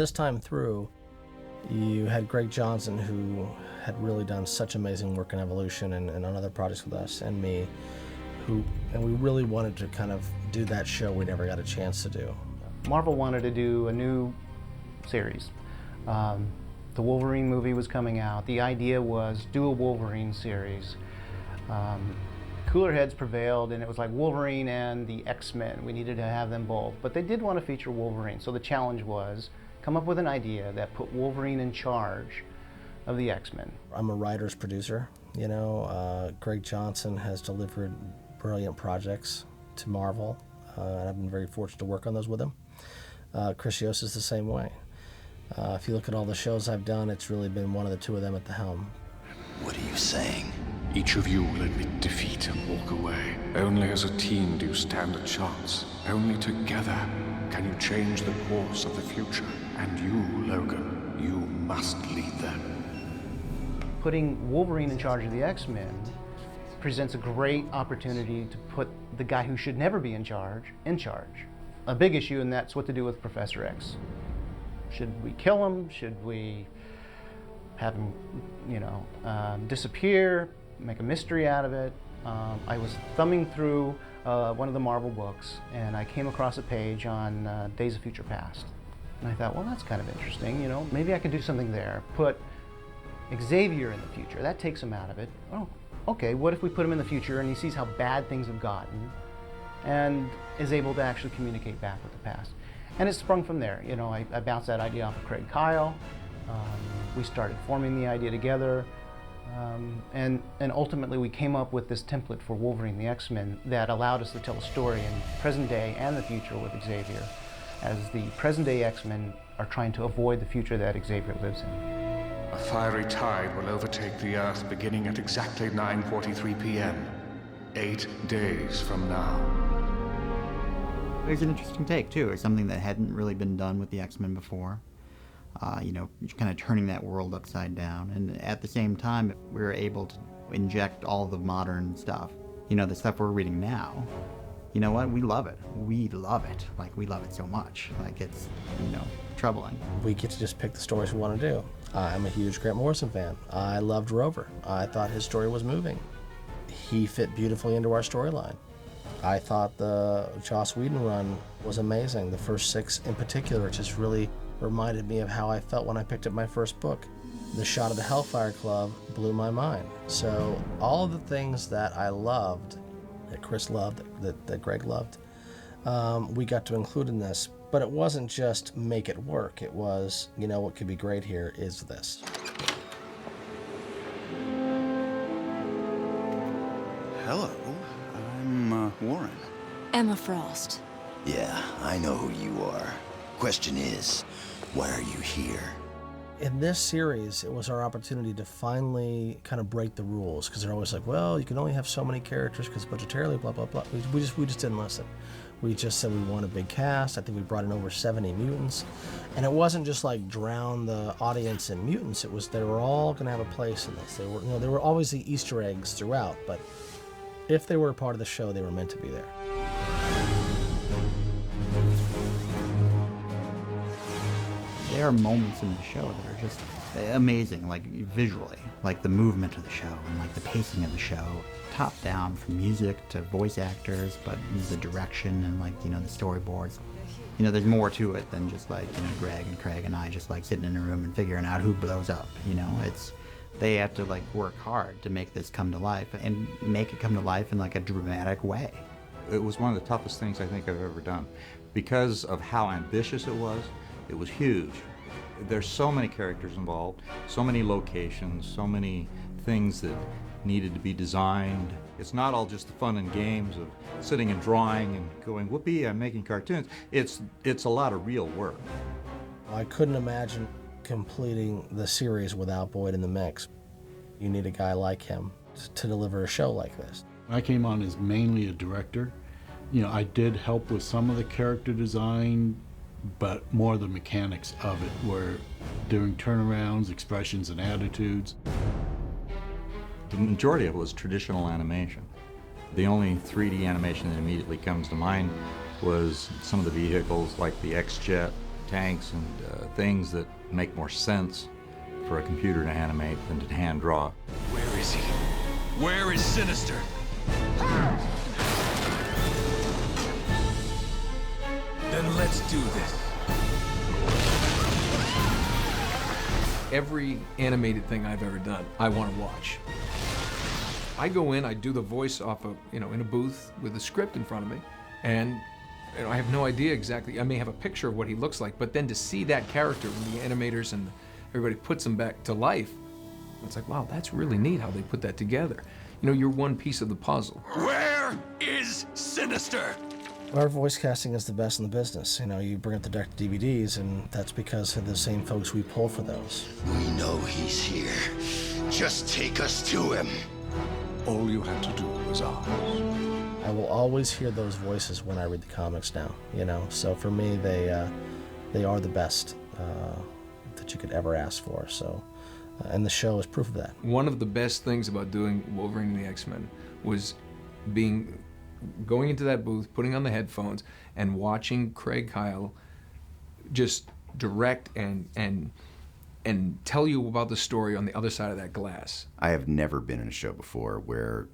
this time through, you had Greg Johnson, who had really done such amazing work in Evolution and on other projects with us, and me, and we really wanted to kind of do that show we never got a chance to do. Marvel wanted to do a new series. The Wolverine movie was coming out. The idea was do a Wolverine series. Cooler heads prevailed, and it was like Wolverine and the X-Men. We needed to have them both, but they did want to feature Wolverine. So the challenge was come up with an idea that put Wolverine in charge of the X-Men. I'm a writer's producer. You know, Greg Johnson has delivered brilliant projects to Marvel, and I've been very fortunate to work on those with him. Chris Yost is the same way. If you look at all the shows I've done, it's really been one of the two of them at the helm. What are you saying? Each of you will admit defeat and walk away. Only as a team do you stand a chance. Only together can you change the course of the future. And you, Logan, you must lead them. Putting Wolverine in charge of the X-Men presents a great opportunity to put the guy who should never be in charge. A big issue, and that's what to do with Professor X. Should we kill him? Should we have him, disappear? Make a mystery out of it? I was thumbing through one of the Marvel books, and I came across a page on Days of Future Past. And I thought, well, that's kind of interesting, maybe I could do something there. Put Xavier in the future, that takes him out of it. Oh, okay, what if we put him in the future and he sees how bad things have gotten and is able to actually communicate back with the past? And it sprung from there. I bounced that idea off of Craig Kyle. We started forming the idea together. And ultimately we came up with this template for Wolverine the X-Men that allowed us to tell a story in present day and the future with Xavier, as the present day X-Men are trying to avoid the future that Xavier lives in. A fiery tide will overtake the Earth beginning at exactly 9:43 p.m. 8 days from now. There's an interesting take, too. It's something that hadn't really been done with the X-Men before. Kind of turning that world upside down. And at the same time, we were able to inject all the modern stuff. The stuff we're reading now. You know what? We love it. We love it. We love it so much. It's, troubling. We get to just pick the stories we want to do. I'm a huge Grant Morrison fan. I loved Rover. I thought his story was moving. He fit beautifully into our storyline. I thought the Joss Whedon run was amazing. The first 6 in particular just really reminded me of how I felt when I picked up my first book. The shot of the Hellfire Club blew my mind. So all of the things that I loved, that Chris loved, that Greg loved, we got to include in this. But it wasn't just make it work. It was, what could be great here is this. Hello, I'm Warren. Emma Frost. Yeah, I know who you are. Question is, why are you here? In this series, it was our opportunity to finally kind of break the rules, because they're always like, well, you can only have so many characters because budgetarily, blah, blah, blah. We just didn't listen. We just said we want a big cast. I think we brought in over 70 mutants. And it wasn't just like drown the audience in mutants. It was they were all going to have a place in this. They were, there were always the Easter eggs throughout, but if they were a part of the show, they were meant to be there. There are moments in the show that are just amazing, visually, the movement of the show and the pacing of the show, top down from music to voice actors, but the direction and the storyboards. There's more to it than just Greg and Craig and I just sitting in a room and figuring out who blows up. They have to work hard to make this come to life and make it come to life in a dramatic way. It was one of the toughest things I think I've ever done because of how ambitious it was. It was huge. There's so many characters involved, so many locations, so many things that needed to be designed. It's not all just the fun and games of sitting and drawing and going, whoopee, I'm making cartoons. It's a lot of real work. I couldn't imagine completing the series without Boyd in the mix. You need a guy like him to deliver a show like this. I came on as mainly a director. I did help with some of the character design, but more the mechanics of it, where doing turnarounds, expressions, and attitudes. The majority of it was traditional animation. The only 3D animation that immediately comes to mind was some of the vehicles like the X-Jet, tanks and things that make more sense for a computer to animate than to hand draw. Where is he? Where is Sinister? Then let's do this. Every animated thing I've ever done, I want to watch. I go in, I do the voice off of, in a booth with a script in front of me, and I have no idea exactly. I may have a picture of what he looks like, but then to see that character when the animators and everybody puts him back to life, it's like, wow, that's really neat how they put that together. You're one piece of the puzzle. Where is Sinister? Our voice casting is the best in the business. You bring up the direct DVDs, and that's because of the same folks we pull for those. We know he's here. Just take us to him. All you had to do was ask. I will always hear those voices when I read the comics now, So for me, they are the best that you could ever ask for. So, and the show is proof of that. One of the best things about doing Wolverine and the X-Men was going into that booth, putting on the headphones, and watching Craig Kyle just direct and tell you about the story on the other side of that glass. I have never been in a show before where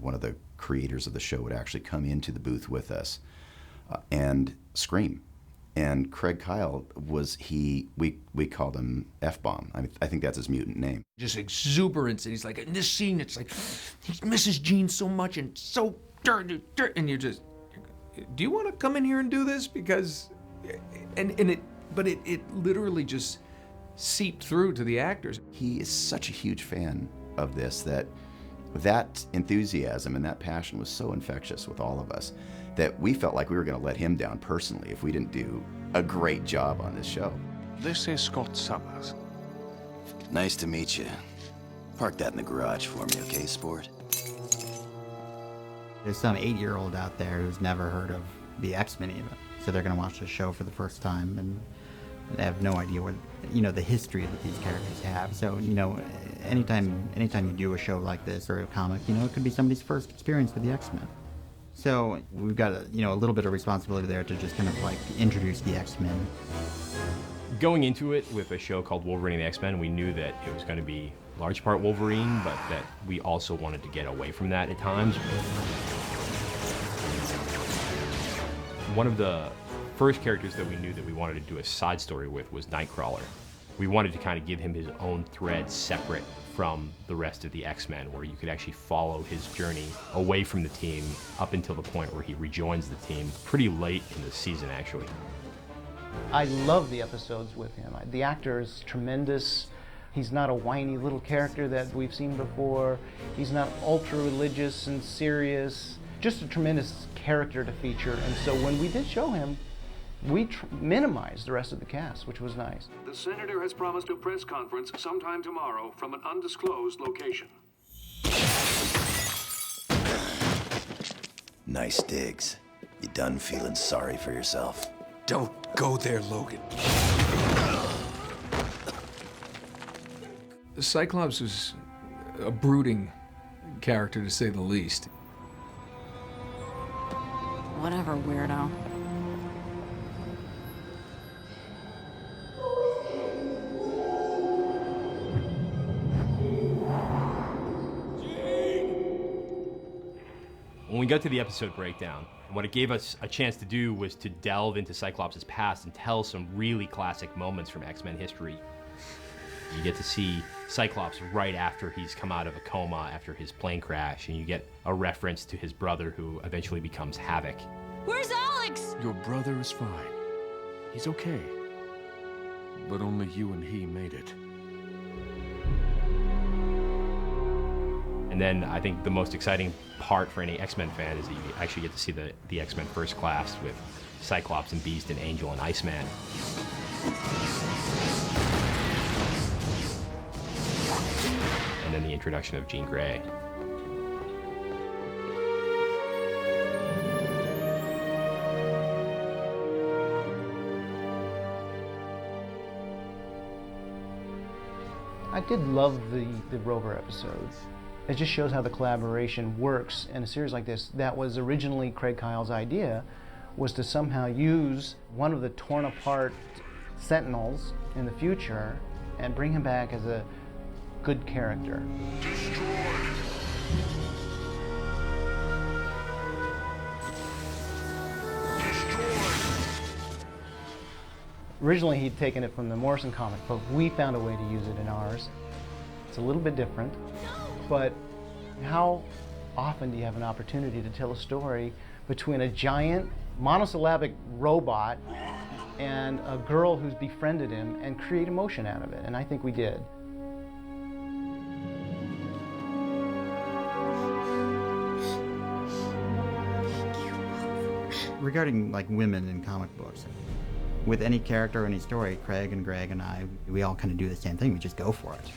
one of the creators of the show would actually come into the booth with us and scream. And Craig Kyle we called him F-Bomb. I think that's his mutant name. Just exuberance, and he's like, in this scene, it's like, he misses Jean so much and so dirt, and you're just, do you want to come in here and do this? Because, it literally just seeped through to the actors. He is such a huge fan of this that enthusiasm and that passion was so infectious with all of us that we felt like we were going to let him down personally if we didn't do a great job on this show. This is Scott Summers. Nice to meet you. Park that in the garage for me, okay, sport? There's some 8-year-old out there who's never heard of the X-Men even. So they're going to watch the show for the first time and they have no idea what, the history that these characters have. So, anytime you do a show like this or a comic, it could be somebody's first experience with the X-Men. So we've got a little bit of responsibility there to just kind of like introduce the X-Men. Going into it with a show called Wolverine and the X-Men, we knew that it was going to be large part Wolverine, but that we also wanted to get away from that at times. One of the first characters that we knew that we wanted to do a side story with was Nightcrawler. We wanted to kind of give him his own thread separate from the rest of the X-Men, where you could actually follow his journey away from the team up until the point where he rejoins the team pretty late in the season, actually. I love the episodes with him. The actor is tremendous. He's not a whiny little character that we've seen before. He's not ultra religious and serious. Just a tremendous character to feature. And so when we did show him, we minimized the rest of the cast, which was nice. The senator has promised a press conference sometime tomorrow from an undisclosed location. Nice digs. You done feeling sorry for yourself? Don't go there, Logan. Cyclops was a brooding character, to say the least. Whatever, weirdo. When we got to the episode breakdown, what it gave us a chance to do was to delve into Cyclops' past and tell some really classic moments from X-Men history. You get to see Cyclops right after he's come out of a coma after his plane crash, and you get a reference to his brother who eventually becomes Havoc. Where's Alex? Your brother is fine. He's okay. But only you and he made it. And then I think the most exciting part for any X-Men fan is that you actually get to see the X-Men First Class with Cyclops and Beast and Angel and Iceman. And then the introduction of Jean Grey. I did love the Rover episodes. It just shows how the collaboration works in a series like this. That was originally Craig Kyle's idea, was to somehow use one of the torn apart Sentinels in the future and bring him back as a good character. Originally, he'd taken it from the Morrison comic, but we found a way to use it in ours. It's a little bit different, but how often do you have an opportunity to tell a story between a giant monosyllabic robot and a girl who's befriended him and create emotion out of it? And I think we did. Regarding like women in comic books, with any character or any story, Craig and Greg and I, we all kind of do the same thing. We just go for it.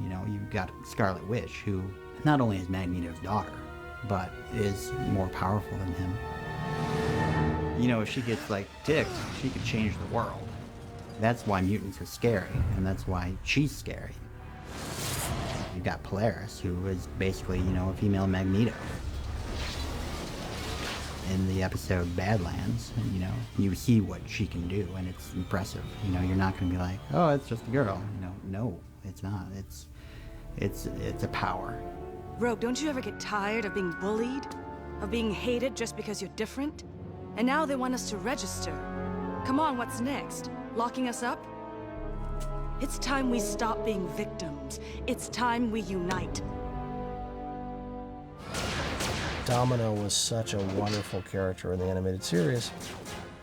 You know, you've got Scarlet Witch, who not only is Magneto's daughter, but is more powerful than him. You know, if she gets like ticked, she could change the world. That's why mutants are scary, and that's why she's scary. You've got Polaris, who is basically, you know, a female Magneto. In the episode Badlands, you know, you see what she can do, and it's impressive. You know, you're not going to be like, oh, it's just a girl. You know, no, it's not. It's a power. Rogue, don't you ever get tired of being bullied? Of being hated just because you're different? And now they want us to register. Come on, what's next? Locking us up? It's time we stop being victims. It's time we unite. Domino was such a wonderful character in the animated series.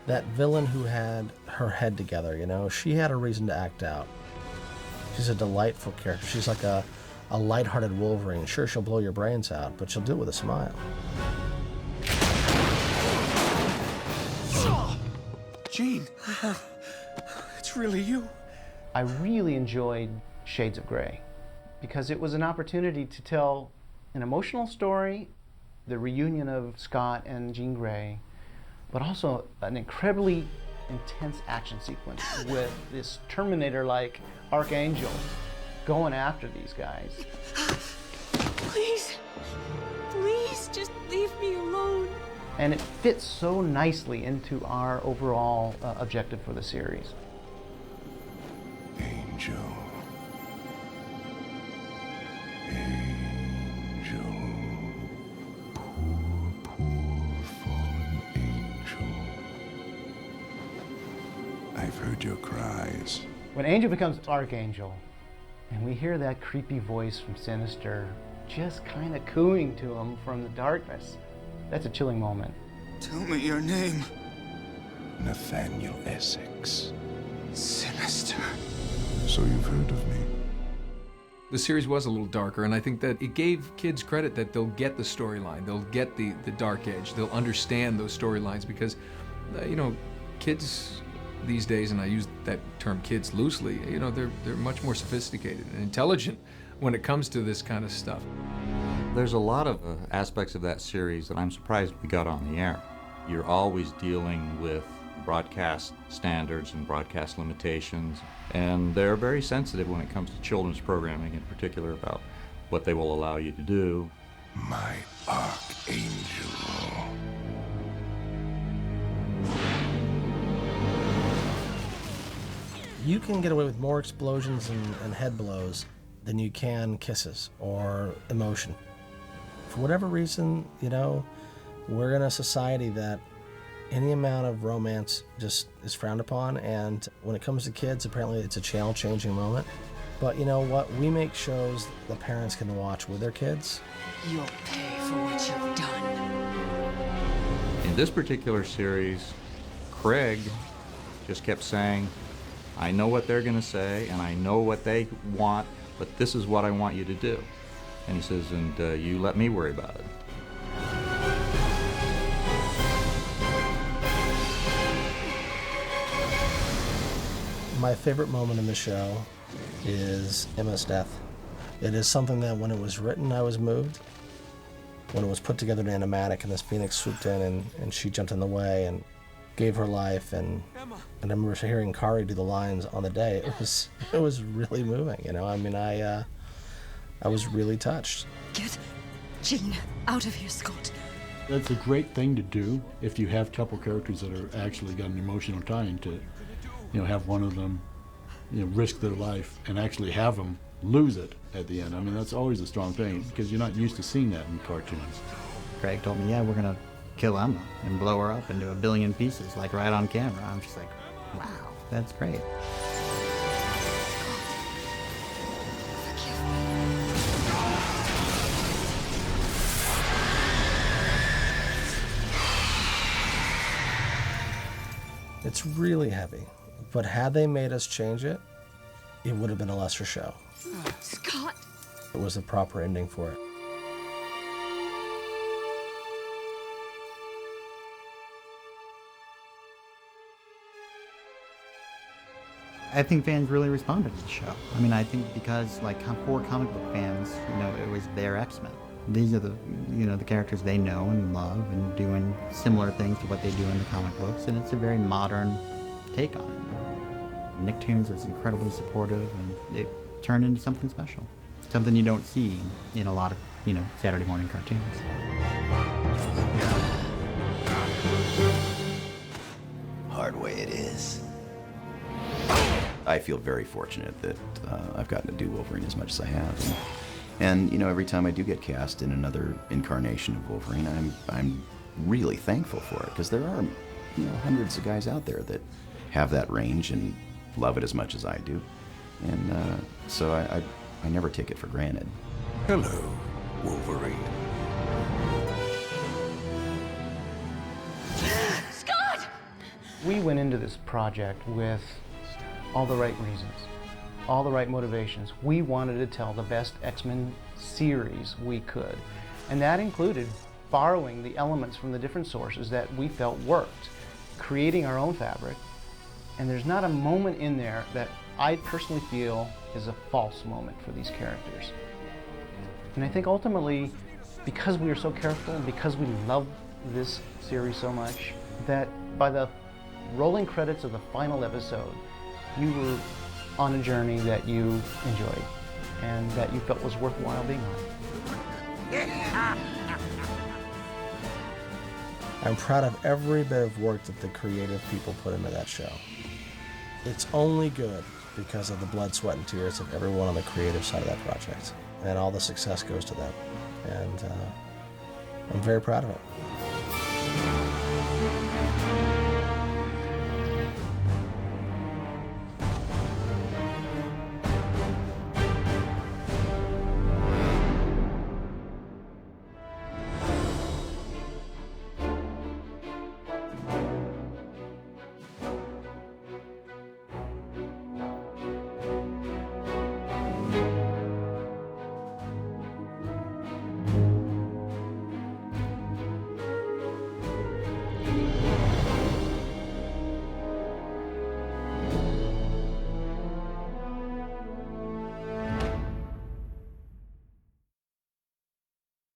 That villain who had her head together, you know, she had a reason to act out. She's a delightful character. She's like a lighthearted Wolverine. Sure, she'll blow your brains out, but she'll do it with a smile. Jean, it's really you. I really enjoyed Shades of Grey because it was an opportunity to tell an emotional story, the reunion of Scott and Jean Grey, but also an incredibly intense action sequence with this Terminator-like Archangel going after these guys. Please, please, just leave me alone. And it fits so nicely into our overall objective for the series. Angel. I've heard your cries. When Angel becomes Archangel, and we hear that creepy voice from Sinister just kind of cooing to him from the darkness, that's a chilling moment. Tell me your name. Nathaniel Essex. Sinister. So you've heard of me. The series was a little darker, and I think that it gave kids credit that they'll get the storyline, they'll get the dark edge, they'll understand those storylines because, you know, kids these days, and I use that term kids loosely, you know, they're much more sophisticated and intelligent when it comes to this kind of stuff. There's a lot of aspects of that series that I'm surprised we got on the air. You're always dealing with broadcast standards and broadcast limitations, and they're very sensitive when it comes to children's programming in particular about what they will allow you to do. My Archangel. You can get away with more explosions and head blows than you can kisses or emotion. For whatever reason, you know, we're in a society that any amount of romance just is frowned upon, and when it comes to kids, apparently it's a channel-changing moment. But you know what? We make shows the parents can watch with their kids. You'll pay for what you've done. In this particular series, Craig just kept saying, I know what they're going to say, and I know what they want, but this is what I want you to do. And he says, and you let me worry about it. My favorite moment in the show is Emma's death. It is something that when it was written, I was moved. When it was put together in animatic and this phoenix swooped in and she jumped in the way and gave her life, and I remember hearing Kari do the lines on the day. It was really moving, you know. I mean, I was really touched. Get Jean out of here, Scott. That's a great thing to do if you have a couple characters that are actually got an emotional tie into it. have one of them, risk their life and actually have them lose it at the end. I mean, that's always a strong thing because you're not used to seeing that in cartoons. Craig told me, yeah, we're gonna kill Emma and blow her up into a billion pieces, like right on camera. I'm just like, wow, that's great. It's really heavy, but had they made us change it, it would have been a lesser show. Scott! It was the proper ending for it. I think fans really responded to the show. I mean, I think because, like, for comic book fans, it was their X-Men. These are the, the characters they know and love and doing similar things to what they do in the comic books, and it's a very modern take on it. Nicktoons was incredibly supportive, and it turned into something special. Something you don't see in a lot of, Saturday morning cartoons. Hard way it is. I feel very fortunate that I've gotten to do Wolverine as much as I have. And every time I do get cast in another incarnation of Wolverine, I'm really thankful for it, because there are hundreds of guys out there that have that range and love it as much as I do. And so I never take it for granted. Hello, Wolverine. Scott! We went into this project with all the right reasons, all the right motivations. We wanted to tell the best X-Men series we could. And that included borrowing the elements from the different sources that we felt worked, creating our own fabric. And there's not a moment in there that I personally feel is a false moment for these characters. And I think ultimately, because we were so careful and because we love this series so much, that by the rolling credits of the final episode, you were on a journey that you enjoyed and that you felt was worthwhile being on. I'm proud of every bit of work that the creative people put into that show. It's only good because of the blood, sweat, and tears of everyone on the creative side of that project. And all the success goes to them. And I'm very proud of it.